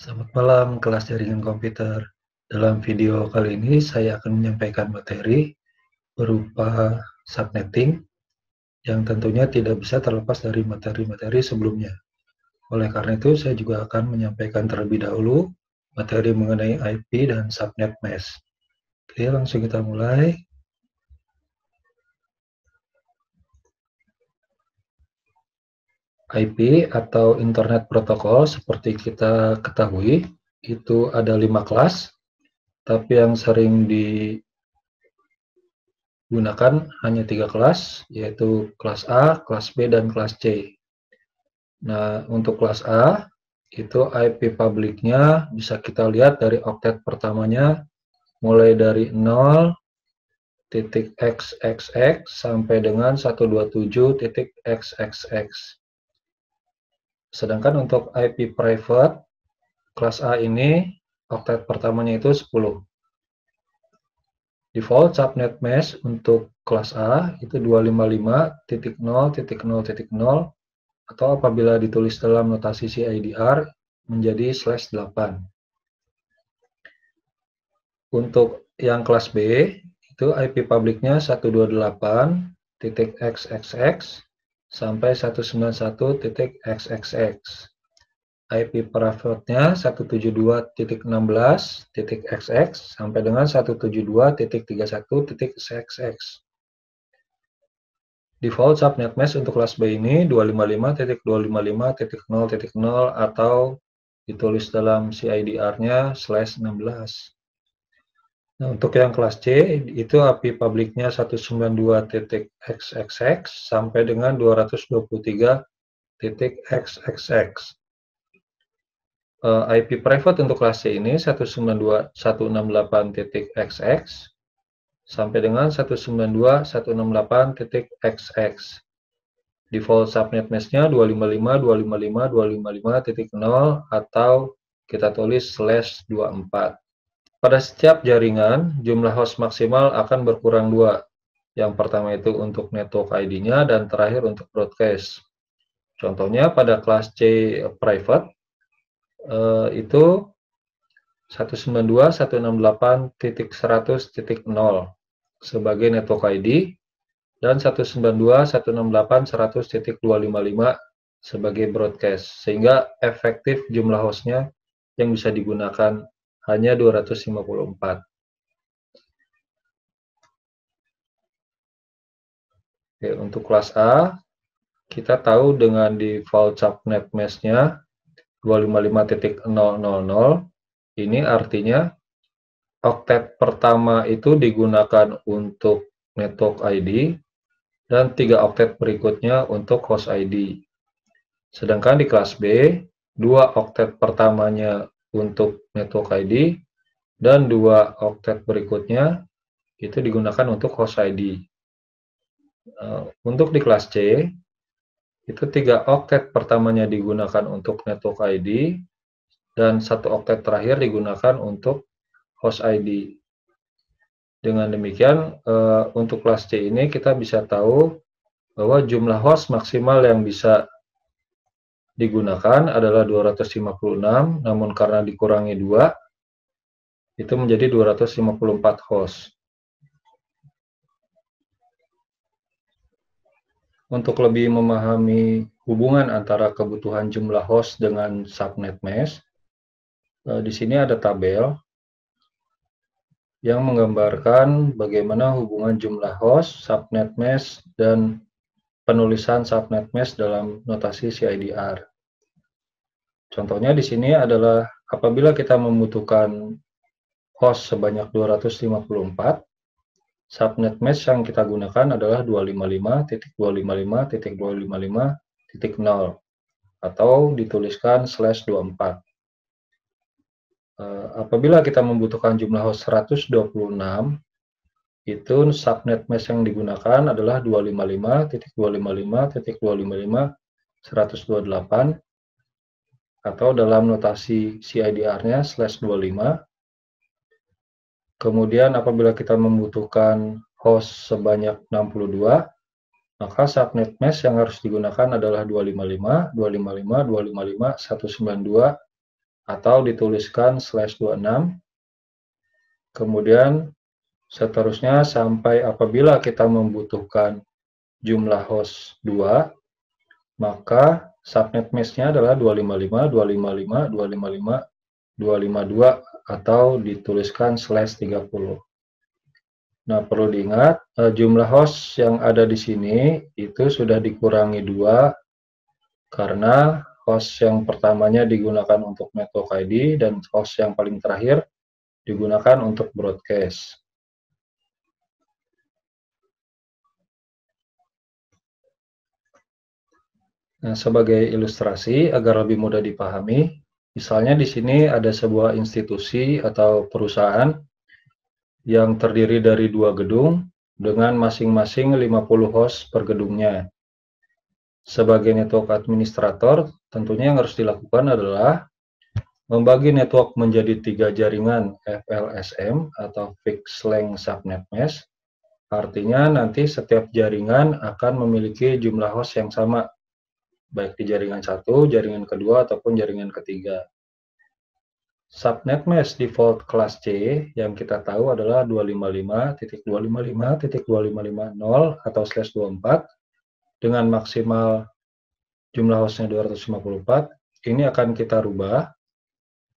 Selamat malam kelas jaringan komputer. Dalam video kali ini saya akan menyampaikan materi berupa subnetting yang tentunya tidak bisa terlepas dari materi-materi sebelumnya. Oleh karena itu saya juga akan menyampaikan terlebih dahulu materi mengenai IP dan subnet mesh. Oke, langsung kita mulai. IP atau Internet Protocol seperti kita ketahui itu ada 5 kelas, tapi yang sering digunakan hanya 3 kelas, yaitu kelas A, kelas B, dan kelas C. Nah, untuk kelas A, itu IP publiknya bisa kita lihat dari oktet pertamanya, mulai dari 0.xxx sampai dengan 127.xxx. Sedangkan untuk IP private, kelas A ini, oktet pertamanya itu 10. Default subnet mesh untuk kelas A itu 255.0.0.0 atau apabila ditulis dalam notasi CIDR menjadi /8. Untuk yang kelas B, itu IP publiknya 128.xxx sampai 191.xxx. IP private-nya 172.16.xx sampai dengan 172.31.xx. Default subnet mesh untuk kelas B ini 255.255.0.0 atau ditulis dalam CIDR-nya /16. Nah, untuk yang kelas C, itu IP publiknya 192.xxx sampai dengan 223.xxx. IP private untuk kelas C ini 192.168.xx sampai dengan 192.168.xx. Default subnet mesh-nya 255.255.255.0 atau kita tulis /24. Pada setiap jaringan, jumlah host maksimal akan berkurang 2. Yang pertama itu untuk network ID-nya dan terakhir untuk broadcast. Contohnya pada kelas C private, itu 192.168.100.0 sebagai network ID dan 192.168.100.255 sebagai broadcast, sehingga efektif jumlah hostnya yang bisa digunakan hanya 254. Oke, untuk kelas A, kita tahu dengan default subnet mesh-nya 255.000, ini artinya oktet pertama itu digunakan untuk network ID dan 3 oktet berikutnya untuk host ID. Sedangkan di kelas B, 2 oktet pertamanya untuk network ID dan 2 oktet berikutnya itu digunakan untuk host ID. Untuk di kelas C, itu 3 oktet pertamanya digunakan untuk network ID dan 1 oktet terakhir digunakan untuk host ID. Dengan demikian, untuk kelas C ini kita bisa tahu bahwa jumlah host maksimal yang bisa digunakan adalah 256, namun karena dikurangi 2, itu menjadi 254 host. Untuk lebih memahami hubungan antara kebutuhan jumlah host dengan subnet mesh, di sini ada tabel yang menggambarkan bagaimana hubungan jumlah host, subnet mesh, dan penulisan subnet mesh dalam notasi CIDR. Contohnya di sini adalah apabila kita membutuhkan host sebanyak 254, subnet mesh yang kita gunakan adalah 255.255.255.0 atau dituliskan /24. Apabila kita membutuhkan jumlah host 126, itu subnet mesh yang digunakan adalah 255.255.255.128 atau dalam notasi CIDR-nya /25. Kemudian apabila kita membutuhkan host sebanyak 62, maka subnet mesh yang harus digunakan adalah 255.255.255.192 atau dituliskan /26. Kemudian seterusnya sampai apabila kita membutuhkan jumlah host 2, maka subnet mesh-nya adalah 255, 255, 255, 252 atau dituliskan /30. Nah, perlu diingat jumlah host yang ada di sini itu sudah dikurangi 2 karena host yang pertamanya digunakan untuk network ID dan host yang paling terakhir digunakan untuk broadcast. Nah, sebagai ilustrasi agar lebih mudah dipahami, misalnya di sini ada sebuah institusi atau perusahaan yang terdiri dari 2 gedung dengan masing-masing 50 host per gedungnya. Sebagai network administrator, tentunya yang harus dilakukan adalah membagi network menjadi 3 jaringan FLSM atau Fixed Length Subnet Mesh. Artinya nanti setiap jaringan akan memiliki jumlah host yang sama, baik di jaringan 1, jaringan kedua, ataupun jaringan ketiga. Subnet Mesh default kelas C yang kita tahu adalah 255.255.255.0 atau /24 dengan maksimal jumlah hostnya 254. Ini akan kita rubah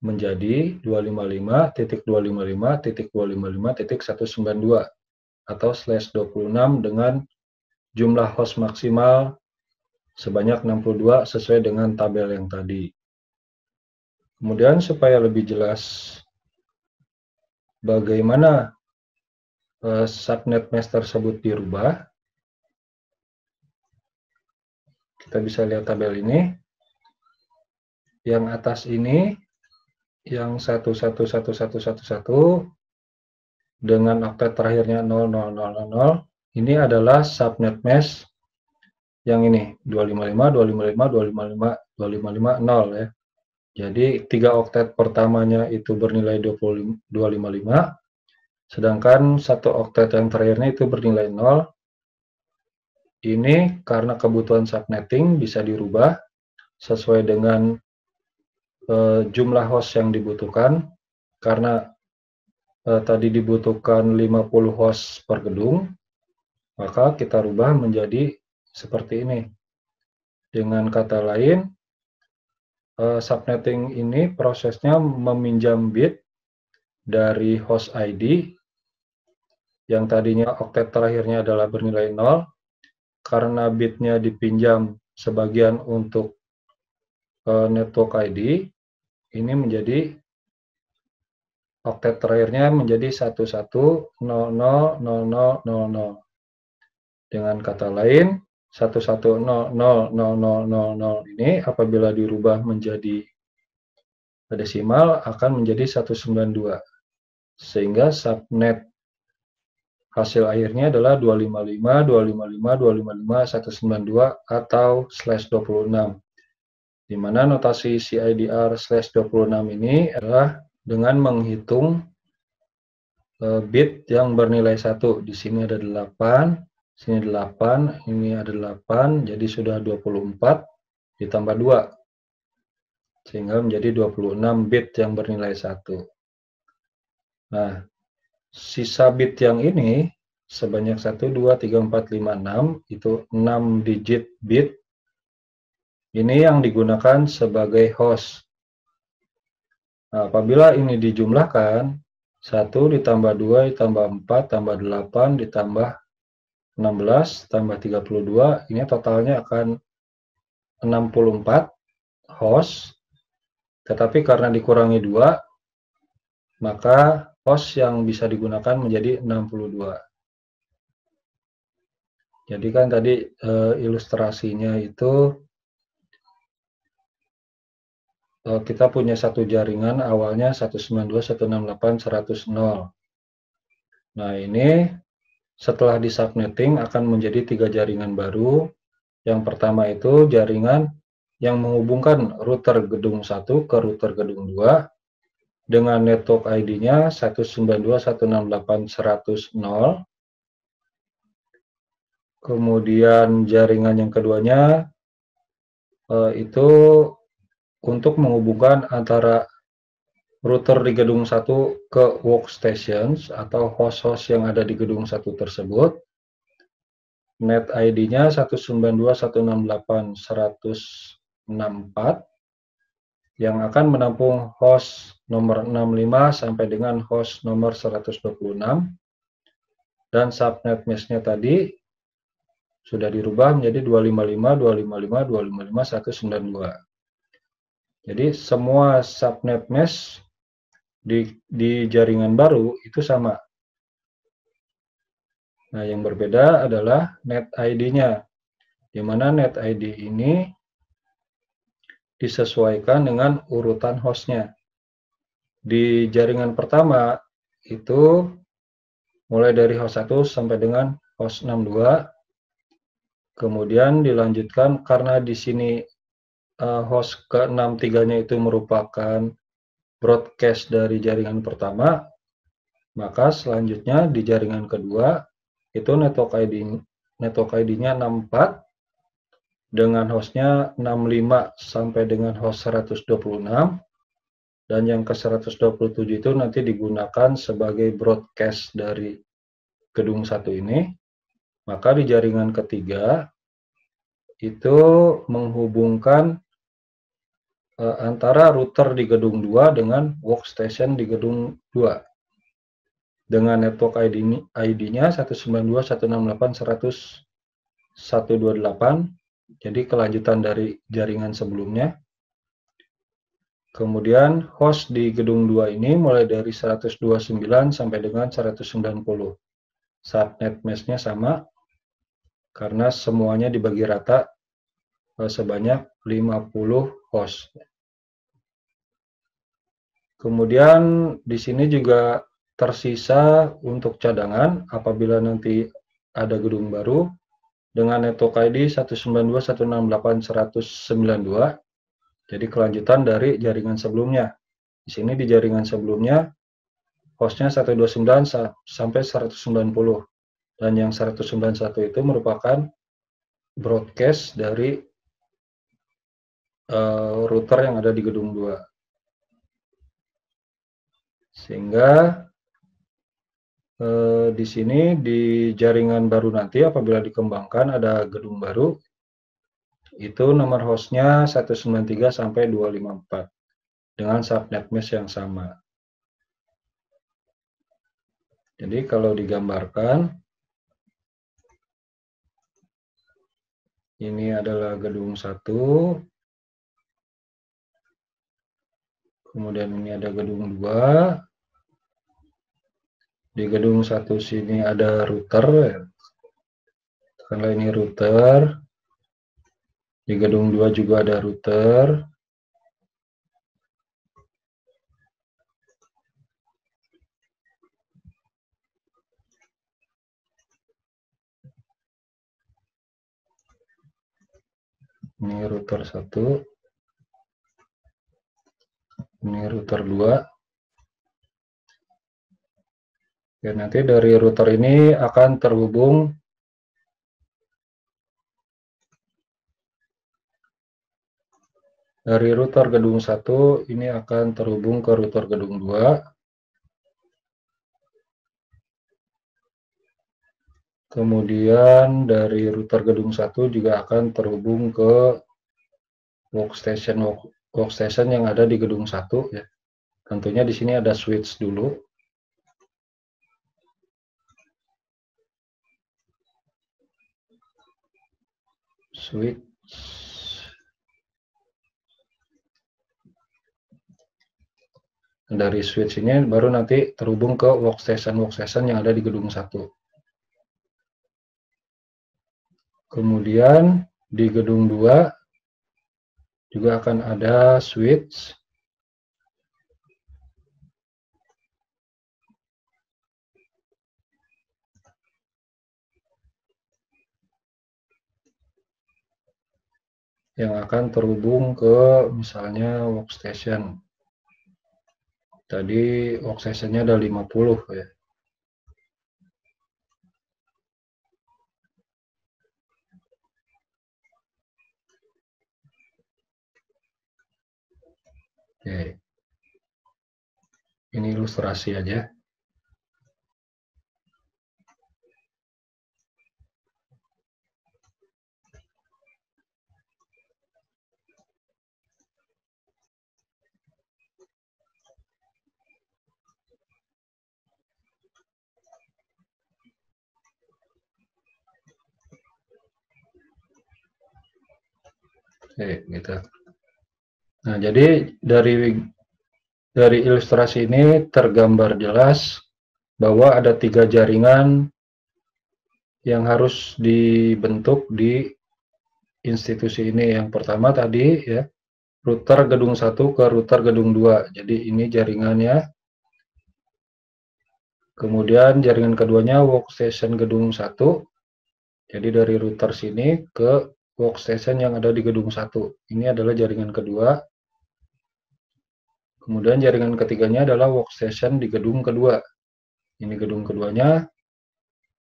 menjadi 255.255.255.192 atau /26 dengan jumlah host maksimal sebanyak 62 sesuai dengan tabel yang tadi. Kemudian supaya lebih jelas bagaimana subnet mesh tersebut dirubah, kita bisa lihat tabel ini. Yang atas ini, yang 1111111 dengan oktet terakhirnya 0000, ini adalah subnet mesh yang ini 255.255.255.0 ya. Jadi 3 oktet pertamanya itu bernilai 255, sedangkan 1 oktet yang terakhirnya itu bernilai 0. Ini karena kebutuhan subnetting bisa dirubah sesuai dengan jumlah host yang dibutuhkan. Karena tadi dibutuhkan 50 host per gedung, maka kita rubah menjadi seperti ini. Dengan kata lain, subnetting ini prosesnya meminjam bit dari host ID yang tadinya oktet terakhirnya adalah bernilai 0, karena bitnya dipinjam sebagian untuk network ID, ini menjadi oktet terakhirnya menjadi 11000000. Dengan kata lain, 11000000 ini apabila dirubah menjadi desimal akan menjadi 192. Sehingga subnet hasil akhirnya adalah 255.255.255.192 atau /26. Di mana notasi CIDR /26 ini adalah dengan menghitung bit yang bernilai 1. Di sini ada 8, sini 8, ini ada 8, jadi sudah 24 ditambah 2. Sehingga menjadi 26 bit yang bernilai 1. Nah, sisa bit yang ini sebanyak 1, 2, 3, 4, 5, 6, itu 6 digit bit. Ini yang digunakan sebagai host. Nah, apabila ini dijumlahkan, 1 ditambah 2 ditambah 4 tambah 8 ditambah 16 tambah 32, ini totalnya akan 64 host. Tetapi karena dikurangi 2, maka host yang bisa digunakan menjadi 62. Jadi kan tadi ilustrasinya itu kita punya satu jaringan awalnya 192.168.100.0. Nah, ini setelah disubnetting akan menjadi 3 jaringan baru. Yang pertama itu jaringan yang menghubungkan router gedung 1 ke router gedung 2 dengan network ID-nya 192.168.100.0. Kemudian jaringan yang keduanya itu untuk menghubungkan antara router di gedung 1 ke workstations atau host-host yang ada di gedung 1 tersebut. Net ID-nya 192.168.164 yang akan menampung host nomor 65 sampai dengan host nomor 126, dan subnet mesh-nya tadi sudah dirubah menjadi 255.255.255.192. Jadi semua subnet mesh di jaringan baru itu sama. Nah, yang berbeda adalah net ID-nya, di mana net ID ini disesuaikan dengan urutan hostnya. Di jaringan pertama itu mulai dari host 1 sampai dengan host 62, kemudian dilanjutkan karena di sini host ke-63-nya itu merupakan broadcast dari jaringan pertama, maka selanjutnya di jaringan kedua itu network ID-nya 64 dengan hostnya 65 sampai dengan host 126, dan yang ke 127 itu nanti digunakan sebagai broadcast dari gedung 1 ini. Maka di jaringan ketiga itu menghubungkan antara router di gedung 2 dengan workstation di gedung 2 dengan network ID-nya 192.168.100.128, jadi kelanjutan dari jaringan sebelumnya. Kemudian host di gedung 2 ini mulai dari 129 sampai dengan 190. Subnet mesh-nya sama karena semuanya dibagi rata sebanyak 50 host. Kemudian di sini juga tersisa untuk cadangan apabila nanti ada gedung baru dengan network ID 192.168.192. Jadi kelanjutan dari jaringan sebelumnya. Di sini di jaringan sebelumnya hostnya 129 sampai 190, dan yang 191 itu merupakan broadcast dari router yang ada di gedung 2. Sehingga di sini di jaringan baru nanti apabila dikembangkan ada gedung baru, itu nomor hostnya 193 sampai 254 dengan subnet mesh yang sama. Jadi kalau digambarkan, ini adalah gedung 1, kemudian ini ada gedung 2. Di gedung 1 sini ada router, karena ini router. Di gedung 2 juga ada router. Ini router 1. Ini router 2. Ya, nanti dari router ini akan terhubung dari router gedung 1 ini akan terhubung ke router gedung 2. Kemudian dari router gedung 1 juga akan terhubung ke workstation yang ada di gedung 1 ya. Tentunya di sini ada switch dulu. Switch. Dari switch ini baru nanti terhubung ke workstation yang ada di gedung 1. Kemudian di gedung 2 juga akan ada switch yang akan terhubung ke misalnya workstation. Tadi workstation-nya ada 50 ya. Oke. Ini ilustrasi aja. Gitu. Nah, jadi dari ilustrasi ini tergambar jelas bahwa ada 3 jaringan yang harus dibentuk di institusi ini. Yang pertama tadi ya, router gedung 1 ke router gedung 2. Jadi ini jaringannya. Kemudian jaringan keduanya workstation gedung 1. Jadi dari router sini ke workstation yang ada di gedung 1. Ini adalah jaringan kedua. Kemudian jaringan ketiganya adalah workstation di gedung kedua. Ini gedung keduanya.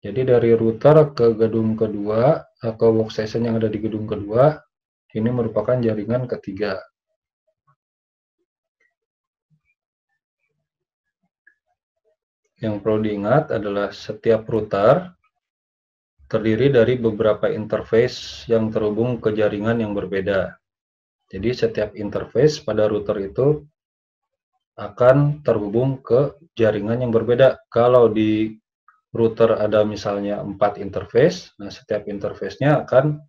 Jadi dari router ke gedung kedua, ke workstation yang ada di gedung kedua, ini merupakan jaringan ketiga. Yang perlu diingat adalah setiap router terdiri dari beberapa interface yang terhubung ke jaringan yang berbeda. Jadi setiap interface pada router itu akan terhubung ke jaringan yang berbeda. Kalau di router ada misalnya 4 interface, nah setiap interface-nya akan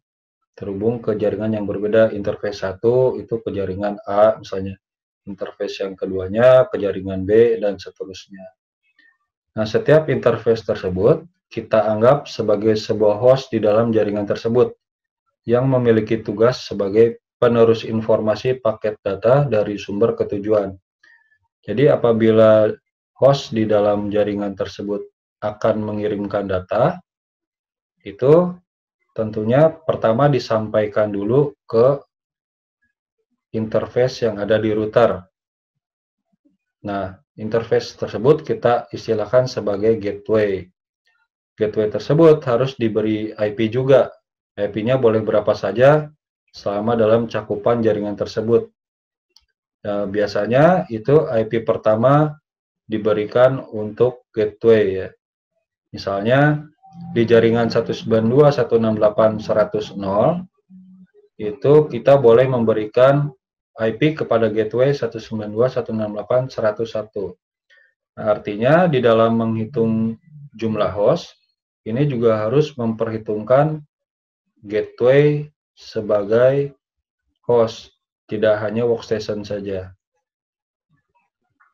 terhubung ke jaringan yang berbeda. Interface 1 itu ke jaringan A misalnya. Interface yang keduanya ke jaringan B, dan seterusnya. Nah, setiap interface tersebut kita anggap sebagai sebuah host di dalam jaringan tersebut yang memiliki tugas sebagai penerus informasi paket data dari sumber ke tujuan. Jadi apabila host di dalam jaringan tersebut akan mengirimkan data, itu tentunya pertama disampaikan dulu ke interface yang ada di router. Nah, interface tersebut kita istilahkan sebagai gateway. Gateway tersebut harus diberi IP juga. IP-nya boleh berapa saja selama dalam cakupan jaringan tersebut. Nah, biasanya itu IP pertama diberikan untuk gateway ya. Misalnya di jaringan 192.168.100.0 itu kita boleh memberikan IP kepada gateway 192.168.101. Nah, artinya di dalam menghitung jumlah host, ini juga harus memperhitungkan gateway sebagai host, tidak hanya workstation saja.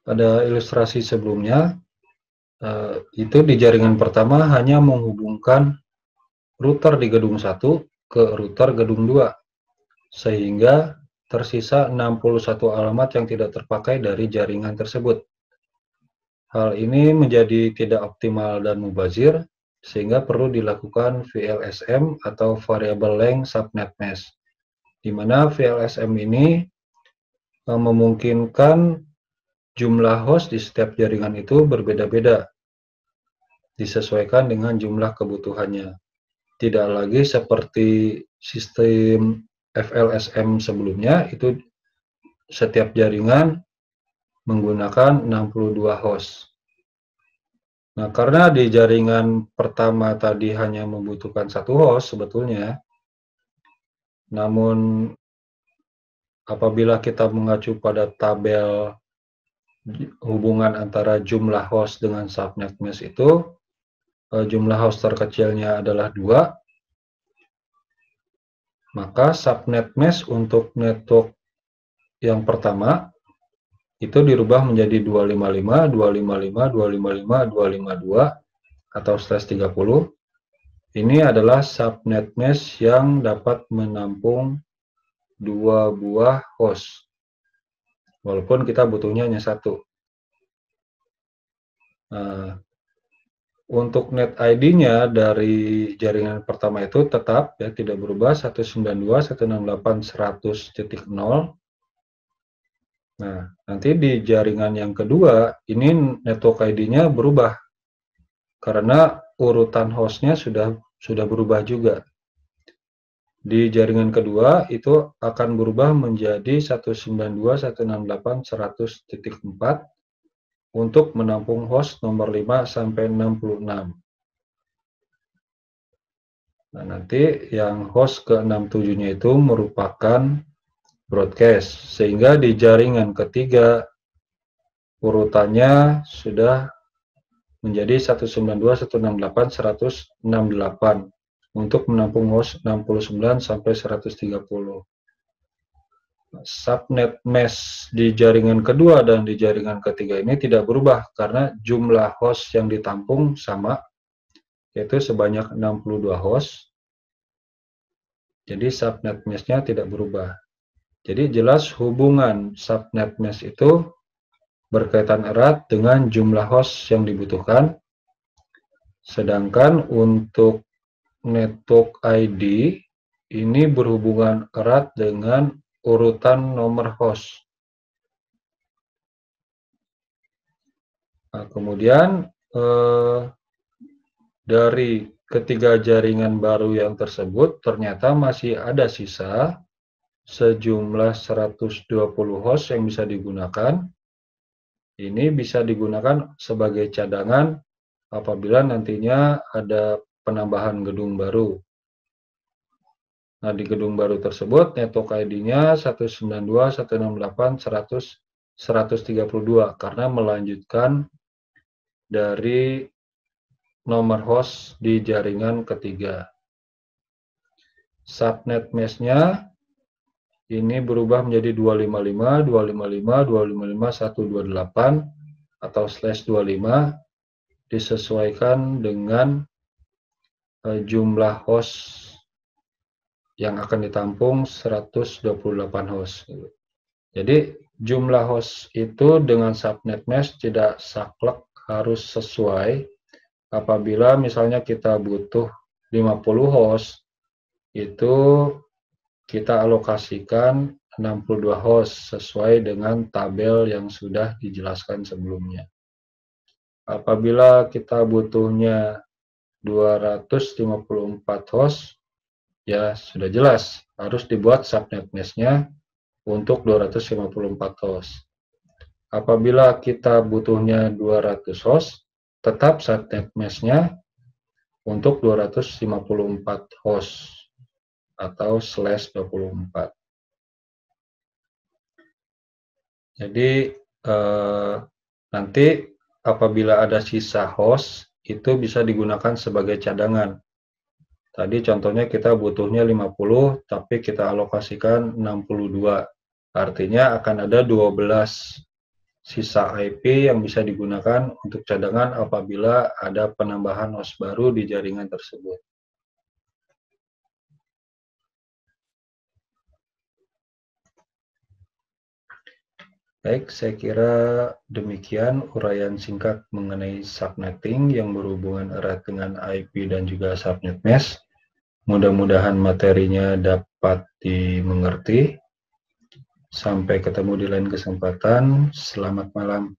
Pada ilustrasi sebelumnya, itu di jaringan pertama hanya menghubungkan router di gedung 1 ke router gedung 2, sehingga tersisa 61 alamat yang tidak terpakai dari jaringan tersebut. Hal ini menjadi tidak optimal dan mubazir, sehingga perlu dilakukan VLSM atau Variable Length Subnet Mesh, di mana VLSM ini memungkinkan jumlah host di setiap jaringan itu berbeda-beda, disesuaikan dengan jumlah kebutuhannya. Tidak lagi seperti sistem VLSM sebelumnya, itu setiap jaringan menggunakan 62 host. Nah, karena di jaringan pertama tadi hanya membutuhkan 1 host sebetulnya, namun apabila kita mengacu pada tabel hubungan antara jumlah host dengan subnet mesh itu, jumlah host terkecilnya adalah 2, maka subnet mesh untuk network yang pertama itu dirubah menjadi 255, 255, 255, 252 atau /30. Ini adalah subnet mesh yang dapat menampung 2 buah host, walaupun kita butuhnya hanya 1. Nah, untuk net ID-nya dari jaringan pertama itu tetap ya tidak berubah 192.168.100.0. Nah, nanti di jaringan yang kedua ini network ID-nya berubah karena urutan hostnya sudah berubah juga. Di jaringan kedua itu akan berubah menjadi 192.168.100.4. untuk menampung host nomor 5 sampai 66. Nah, nanti yang host ke-67-nya itu merupakan broadcast, sehingga di jaringan ketiga urutannya sudah menjadi 192.168.168 untuk menampung host 69 sampai 130. Subnet mesh di jaringan kedua dan di jaringan ketiga ini tidak berubah karena jumlah host yang ditampung sama, yaitu sebanyak 62 host. Jadi subnet mesh-nya tidak berubah. Jadi jelas hubungan subnet mesh itu berkaitan erat dengan jumlah host yang dibutuhkan. Sedangkan untuk network ID ini berhubungan erat dengan urutan nomor host. Nah, kemudian dari ketiga jaringan baru yang tersebut ternyata masih ada sisa sejumlah 120 host yang bisa digunakan. Ini bisa digunakan sebagai cadangan apabila nantinya ada penambahan gedung baru. Nah, di gedung baru tersebut network ID-nya 192.168.132 karena melanjutkan dari nomor host di jaringan ketiga. Subnet mesh-nya ini berubah menjadi 255, 255, 255, 128 atau /25 disesuaikan dengan jumlah host yang akan ditampung 128 host. Jadi jumlah host itu dengan subnet mesh tidak saklek harus sesuai. Apabila misalnya kita butuh 50 host, itu kita alokasikan 62 host sesuai dengan tabel yang sudah dijelaskan sebelumnya. Apabila kita butuhnya 254 host, ya sudah jelas harus dibuat subnet mesh-nya untuk 254 host. Apabila kita butuhnya 200 host, tetap subnet mesh-nya untuk 254 host atau /24. Jadi nanti apabila ada sisa host itu bisa digunakan sebagai cadangan. Tadi contohnya kita butuhnya 50, tapi kita alokasikan 62. Artinya akan ada 12 sisa IP yang bisa digunakan untuk cadangan apabila ada penambahan host baru di jaringan tersebut. Baik, saya kira demikian uraian singkat mengenai subnetting yang berhubungan erat dengan IP dan juga subnet mesh. Mudah-mudahan materinya dapat dimengerti. Sampai ketemu di lain kesempatan. Selamat malam.